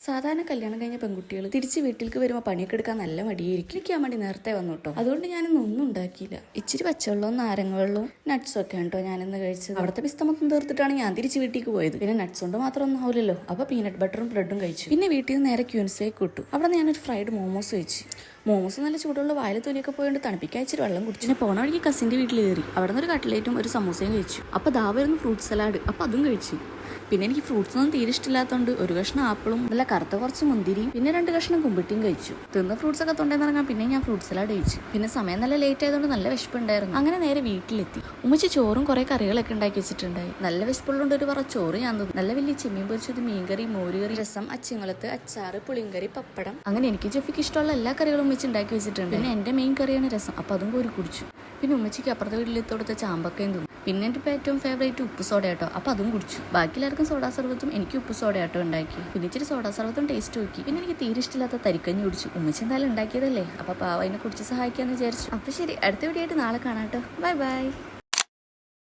സാധാരണ കല്യാണം കഴിഞ്ഞ പെൺകുട്ടികൾ തിരിച്ച് വീട്ടിലേക്ക് വരുമ്പോൾ പണിയൊക്കെ എടുക്കാൻ നല്ല മടിയായിരിക്കും. എനിക്ക് ആ മടി നേരത്തെ വന്നു കേട്ടോ. അതുകൊണ്ട് ഞാനൊന്നും ഒന്നും ഉണ്ടാക്കിയില്ല. ഇച്ചിരി പച്ചവെള്ളവും നാരങ്ങവെള്ളവും നട്ട്സും ഒക്കെ കേട്ടോ ഞാനിന്ന് കഴിച്ചത്. അവിടുത്തെ പിസ്ത മൊത്തം തീർത്തിട്ടാണ് ഞാൻ തിരിച്ച് വീട്ടിലേക്ക് പോയത്. പിന്നെ നട്ട്സ് കൊണ്ട് മാത്രം ഒന്നും ആവില്ലല്ലോ. അപ്പൊ പീനട്ട് ബട്ടറും ബ്രെഡും കഴിച്ചു. പിന്നെ വീട്ടിൽ നിന്ന് നേരെ ക്യൂൻസിലേക്ക് വിട്ടു. അവിടെ ഞാനൊരു ഫ്രൈഡ് മോമോസ് കഴിച്ചു. മോമോസ് നല്ല ചൂടുള്ള വായിൽ തൊലിയൊക്കെ പോയിട്ട് തണുപ്പിക്കാൻ ഇച്ചിരി വെള്ളം കുടിച്ചു. പിന്നെ പോണ വഴിക്ക് കസിന്റെ വീട്ടിൽ കയറി. അവിടെ നിന്ന് ഒരു കട്ട്ലേറ്റും ഒരു സമൂസയും കഴിച്ചു. അപ്പൊ ദാ വരുന്നു ഫ്രൂട്ട് സലാഡ്. അപ്പൊ അതും കഴിച്ചു. പിന്നെ എനിക്ക് ഫ്രൂട്ട്സ് ഒന്നും തീരെ ഇഷ്ടമില്ലാത്തതുകൊണ്ട് ഒരു കഷ്ണം ആപ്പിളും നല്ല കറുത്ത കുറച്ച് മുന്തിരിയും പിന്നെ 2 കഷ്ണം കുമ്പിട്ടിയും കഴിച്ചു. തിന്ന ഫ്രൂട്ട്സ് ഒക്കെ തൊണ്ടേന്നിറങ്ങാൻ പിന്നെ ഞാൻ ഫ്രൂട്ട് സലാഡ് കഴിച്ചു. പിന്നെ സമയം നല്ല ലേറ്റ് ആയതുകൊണ്ട് നല്ല വിശപ്പുണ്ടായിരുന്നു. അങ്ങനെ നേരെ വീട്ടിലെത്തി. ഉമ്മച്ചി ചോറും കുറെ കറികളൊക്കെ ഉണ്ടാക്കി വെച്ചിട്ടുണ്ടായി. നല്ല വിശപ്പുള്ളതുകൊണ്ട് ഒരു പറ ചോറ് ഞാൻ തിന്നു. നല്ല വലിയ ചെമ്മീൻ പൊരിച്ചത്, മീൻകറി, മോരുകറി, രസം, അച്ചിങ്ങലത്ത്, അച്ചാറ്, പുളിങ്കറി, പപ്പടം, അങ്ങനെ എനിക്ക് ജെഫിക്ക് ഇഷ്ടമുള്ള എല്ലാ കറികളും ഉമ്മച്ചി ഉണ്ടാക്കി വെച്ചിട്ടുണ്ട്. പിന്നെ എന്റെ മെയിൻ കറിയാണ് രസം. അപ്പൊ അതും കോരി കുടിച്ചു. പിന്നെ ഉമ്മച്ചിക്ക് അപ്പുറത്തെ വീട്ടിലെത്തി കൊടുത്ത ചാമ്പക്കയും തിന്നു. പിന്നെ എൻ്റെ ഏറ്റവും ഫേവറേറ്റ് ഉപ്പ് സോഡ കേട്ടോ. അപ്പൊ അതും കുടിച്ചു. ബാക്കി എല്ലാവർക്കും സോഡാ സർവത്തും എനിക്ക് ഉപ്പ് സോഡ ആട്ടോ ഉണ്ടാക്കി. പിന്നെ ഇച്ചിരി സോഡാ സർവത്തും ടേസ്റ്റ് നോക്കി. പിന്നെ എനിക്ക് തീരെ ഇഷ്ടമില്ലാത്ത തരിക്കഞ്ഞി കുടിച്ചു. ഉമ്മച്ചി എന്തായാലും ഉണ്ടാക്കിയതല്ലേ, അപ്പൊ പാവ അതിനെ കുടിച്ച് സഹായിക്കാന്ന് വിചാരിച്ചു. അപ്പൊ ശരി, അടുത്ത വീഡിയോ ആയിട്ട് നാളെ കാണാട്ടോ. Bye bye.